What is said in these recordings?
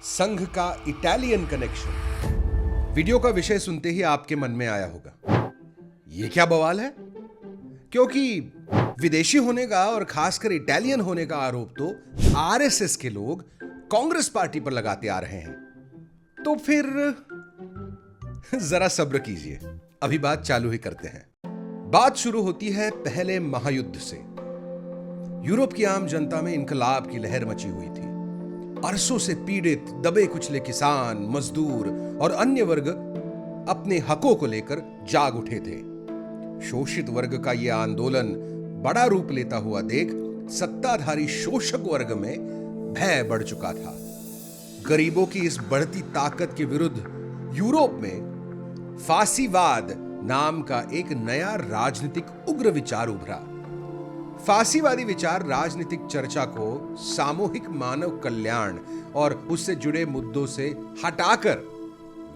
संघ का Italian connection. Video का विषय सुनते ही आपके मन में आया होगा, ये क्या बवाल है? क्योंकि विदेशी होने का और खासकर इटालियन होने का आरोप तो आरएसएस के लोग कांग्रेस पार्टी पर लगाते आ रहे हैं। तो फिर जरा सब्र कीजिए, अभी बात चालू ही करते हैं। बात शुरू होती है पहले महायुद्ध से। यूरोप की आम जनता में इनकलाब की लहर मची हुई थी। अरसों से पीड़ित दबे कुचले किसान, मजदूर और अन्य वर्ग अपने हकों को लेकर जाग उठे थे। शोषित वर्ग का यह आंदोलन बड़ा रूप लेता हुआ देख सत्ताधारी शोषक वर्ग में भय बढ़ चुका था। गरीबों की इस बढ़ती ताकत के विरुद्ध यूरोप में फासीवाद नाम का एक नया राजनीतिक उग्र विचार उभरा। फासीवादी विचार राजनीतिक चर्चा को सामूहिक मानव कल्याण और उससे जुड़े मुद्दों से हटाकर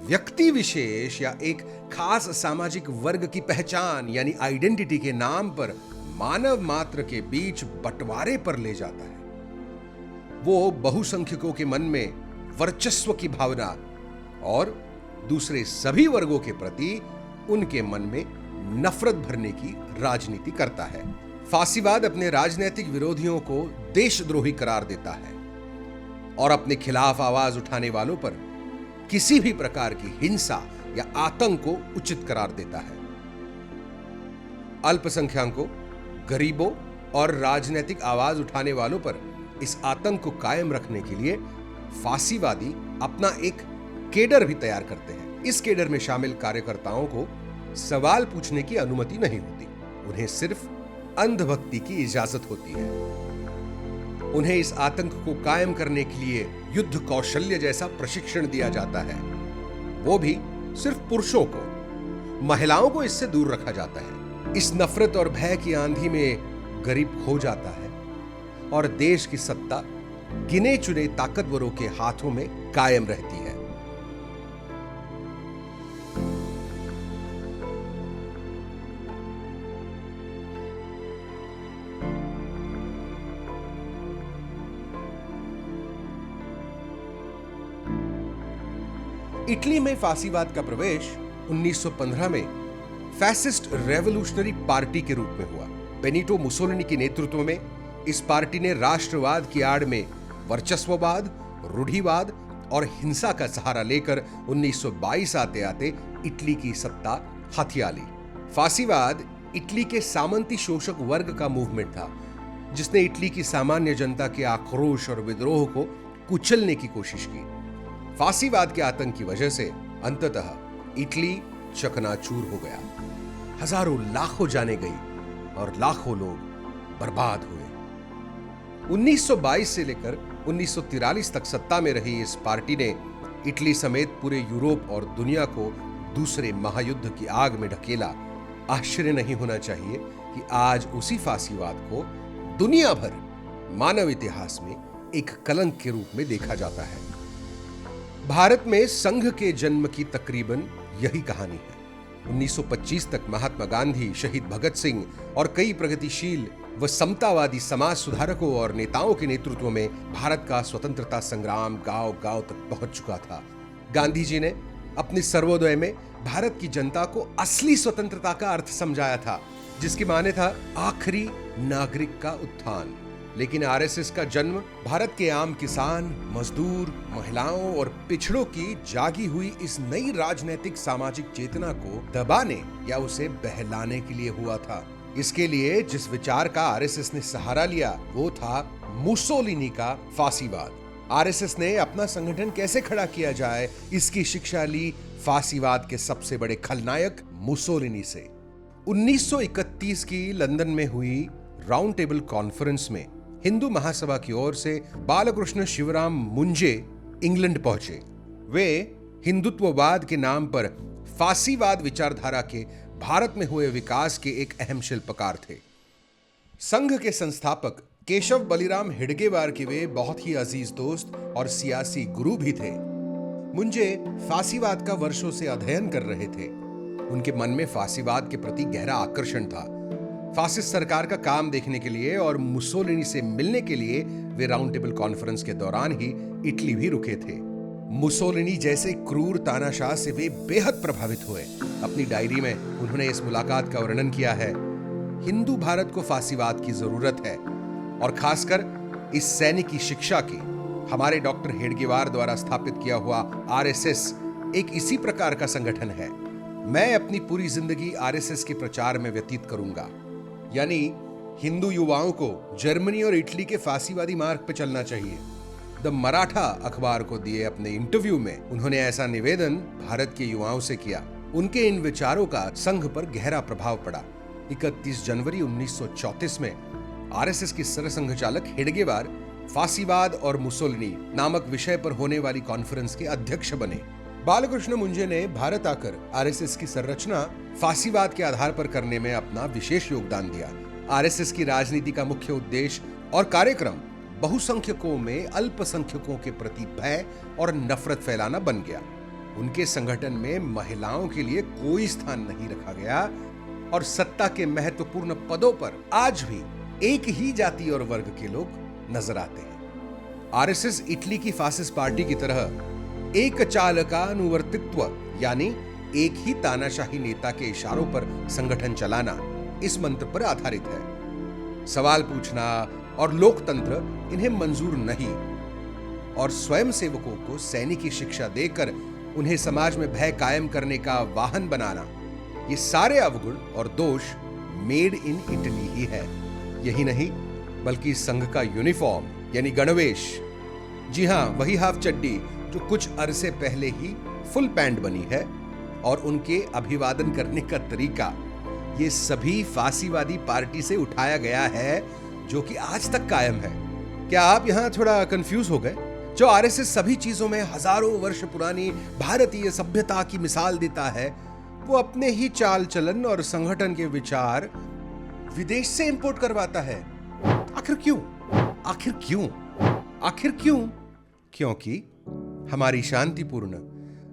व्यक्ति विशेष या एक खास सामाजिक वर्ग की पहचान यानी आइडेंटिटी के नाम पर मानव मात्र के बीच बंटवारे पर ले जाता है। वो बहुसंख्यकों के मन में वर्चस्व की भावना और दूसरे सभी वर्गों के प्रति उनके मन में नफरत भरने की राजनीति करता है। फासीवाद अपने राजनीतिक विरोधियों को देशद्रोही करार देता है और अपने खिलाफ आवाज उठाने वालों पर किसी भी प्रकार की हिंसा या आतंक को उचित करार देता है। अल्पसंख्यकों, गरीबों और राजनीतिक आवाज उठाने वालों पर इस आतंक को कायम रखने के लिए फासीवादी अपना एक केडर भी तैयार करते हैं। इस केडर में शामिल कार्यकर्ताओं को सवाल पूछने की अनुमति नहीं होती, उन्हें सिर्फ अंधभक्ति की इजाजत होती है। उन्हें इस आतंक को कायम करने के लिए युद्ध कौशल्य जैसा प्रशिक्षण दिया जाता है, वो भी सिर्फ पुरुषों को। महिलाओं को इससे दूर रखा जाता है। इस नफरत और भय की आंधी में गरीब खो जाता है और देश की सत्ता गिने चुने ताकतवरों के हाथों में कायम रहती है। इटली में फासीवाद का प्रवेश 1915 में फैसिस्ट रेवोल्यूशनरी पार्टी के रूप में हुआ। बेनिटो मुसोलिनी के नेतृत्व में इस पार्टी ने राष्ट्रवाद की आड़ में वर्चस्ववाद, रूढ़िवाद और हिंसा का सहारा लेकर 1922 आते आते इटली की सत्ता हथिया ली। फासीवाद इटली के सामंती शोषक वर्ग का मूवमेंट था, जिसने इटली की सामान्य जनता के आक्रोश और विद्रोह को कुचलने की कोशिश की। फासीवाद के आतंक की वजह से अंततः इटली चकनाचूर हो गया। हजारों लाखों जाने गई और लाखों लोग बर्बाद हुए। 1922 से लेकर 1943 तक सत्ता में रही इस पार्टी ने इटली समेत पूरे यूरोप और दुनिया को दूसरे महायुद्ध की आग में ढकेला। आश्चर्य नहीं होना चाहिए कि आज उसी फासीवाद को दुनिया भर मानव इतिहास में एक कलंक के रूप में देखा जाता है। भारत में संघ के जन्म की तकरीबन यही कहानी है। 1925 तक महात्मा गांधी, शहीद भगत सिंह और कई प्रगतिशील व समतावादी समाज सुधारकों और नेताओं के नेतृत्व में भारत का स्वतंत्रता संग्राम गांव-गांव तक पहुंच चुका था। गांधी जी ने अपने सर्वोदय में भारत की जनता को असली स्वतंत्रता का अर्थ समझाया था, जिसकी माने था आखिरी नागरिक का उत्थान। लेकिन आरएसएस का जन्म भारत के आम किसान, मजदूर, महिलाओं और पिछड़ों की जागी हुई इस नई राजनीतिक सामाजिक चेतना को दबाने या उसे बहलाने के लिए हुआ था। इसके लिए जिस विचार का आरएसएस ने सहारा लिया वो था मुसोलिनी का फासीवाद। आरएसएस ने अपना संगठन कैसे खड़ा किया जाए, इसकी शिक्षा ली फासीवाद के सबसे बड़े खलनायक मुसोलिनी से। 1931 की लंदन में हुई राउंड टेबल कॉन्फ्रेंस में हिंदू महासभा की ओर से बालकृष्ण शिवराम मुंजे इंग्लैंड पहुंचे। वे हिंदुत्ववाद के नाम पर फासीवाद विचारधारा के भारत में हुए विकास के एक अहम शिल्पकार थे। संघ के संस्थापक केशव बलिराम हेडगेवार के वे बहुत ही अजीज दोस्त और सियासी गुरु भी थे। मुंजे फासीवाद का वर्षों से अध्ययन कर रहे थे। उनके मन में फासीवाद के प्रति गहरा आकर्षण था। फासिस्ट सरकार का काम देखने के लिए और मुसोलिनी से मिलने के लिए वे राउंड टेबल कॉन्फ्रेंस के दौरान ही इटली भी रुके थे। मुसोलिनी जैसे क्रूर तानाशाह से वे बेहद प्रभावित हुए। अपनी डायरी में उन्होंने इस मुलाकात का वर्णन किया है। हिंदू भारत को फांसीवाद की जरूरत है और खासकर इस सैनिकी शिक्षा की। हमारे डॉक्टर हेडगेवार द्वारा स्थापित किया हुआ आरएसएस एक इसी प्रकार का संगठन है। मैं अपनी पूरी जिंदगी आरएसएस के प्रचार में व्यतीत करूंगा। यानी हिंदू युवाओं को जर्मनी और इटली के फांसीवादी मार्ग पर चलना चाहिए। द मराठा अखबार को दिए अपने इंटरव्यू में उन्होंने ऐसा निवेदन भारत के युवाओं से किया। उनके इन विचारों का संघ पर गहरा प्रभाव पड़ा। 31 जनवरी 1934 में आरएसएस की सरसंघ चालक हेडगेवार फांसीवाद और मुसोलिनी नामक विषय पर होने वाली कॉन्फ्रेंस के अध्यक्ष बने। बालकृष्ण मुंजे ने भारत आकर आरएसएस की संरचना फांसीवाद के आधार पर करने में अपना विशेष योगदान दिया। आरएसएस की राजनीति का मुख्य उद्देश्य और कार्यक्रम बहुसंख्यकों में अल्पसंख्यकों के प्रति भय और नफरत फैलाना बन गया। उनके संगठन में महिलाओं के लिए कोई स्थान नहीं रखा गया और सत्ता के महत्वपूर्ण पदों पर आज भी एक ही जाति और वर्ग के लोग नजर आते हैं। आरएसएस इटली की फासिस्ट पार्टी की तरह एक चालकानुवर्तित्व यानी एक ही तानाशाही नेता के इशारों पर संगठन चलाना इस मंत्र पर आधारित है। सवाल पूछना और लोकतंत्र इन्हें मंजूर नहीं और स्वयंसेवकों को सैनिकी शिक्षा देकर उन्हें समाज में भय कायम करने का वाहन बनाना, ये सारे अवगुण और दोष मेड इन इटली ही है। यही नहीं बल्कि संघ का यूनिफॉर्म यानी गणवेश, जी हां वही हाफ चड्डी जो कुछ अरसे पहले ही फुल पैंट बनी है, और उनके अभिवादन करने का तरीका, ये सभी फांसीवादी पार्टी से उठाया गया है जो कि आज तक कायम है। क्या आप यहां थोड़ा कंफ्यूज हो गए? जो आरएसएस सभी चीजों में हजारों वर्ष पुरानी भारतीय सभ्यता की मिसाल देता है, वो अपने ही चाल चलन और संगठन के विचार विदेश से इंपोर्ट करवाता है। आखिर क्यों? आखिर क्यों? आखिर क्यों? क्योंकि हमारी शांतिपूर्ण,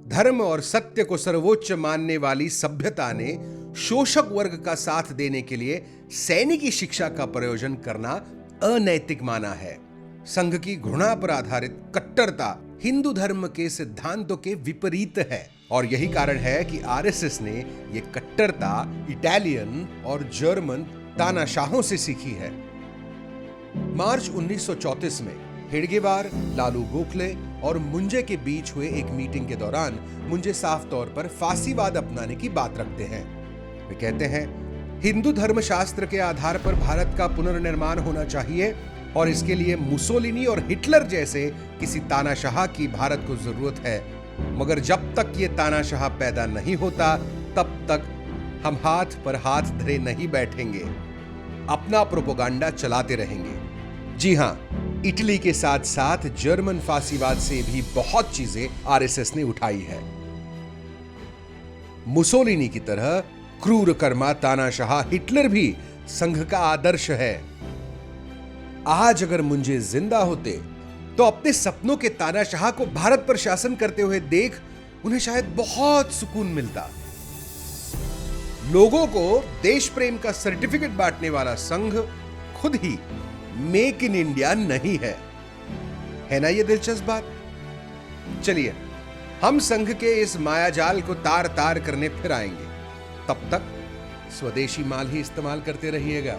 धर्म और सत्य को सर्वोच्च मानने वाली सभ्यता ने शोषक वर्ग का साथ देने के लिए सैनिकी शिक्षा का प्रयोजन करना अनैतिक माना है। संघ की घृणा पर आधारित कट्टरता हिंदू धर्म के सिद्धांतों के विपरीत है और यही कारण है कि आरएसएस ने यह कट्टरता इटालियन और जर्मन तानाशाहों से सीखी है। मार्च 1934 में हेडगेवार, लालू गोखले और मुंजे के बीच हुए एक मीटिंग के दौरान मुंजे साफ तौर पर फांसीवाद अपनाने की बात रखते हैं। वे कहते हैं हिंदू धर्मशास्त्र के आधार पर भारत का पुनर्निर्माण होना चाहिए और इसके लिए मुसोलिनी और हिटलर जैसे किसी तानाशाह की भारत को जरूरत है, मगर जब तक ये तानाशाह पैदा नहीं होता तब तक हम हाथ पर हाथ धरे नहीं बैठेंगे, अपना प्रोपेगेंडा चलाते रहेंगे। जी हां, इटली के साथ साथ जर्मन फांसीवाद से भी बहुत चीजें आरएसएस ने उठाई है। मुसोलिनी की तरह क्रूर कर्मा तानाशाह हिटलर भी संघ का आदर्श है। आज अगर मुंजे जिंदा होते तो अपने सपनों के तानाशाह को भारत पर शासन करते हुए देख उन्हें शायद बहुत सुकून मिलता। लोगों को देश प्रेम का सर्टिफिकेट बांटने वाला संघ खुद ही मेक इन इंडिया नहीं है ना ये दिलचस्प बात? चलिए हम संघ के इस मायाजाल को तार तार करने फिर आएंगे। तब तक स्वदेशी माल ही इस्तेमाल करते रहिएगा।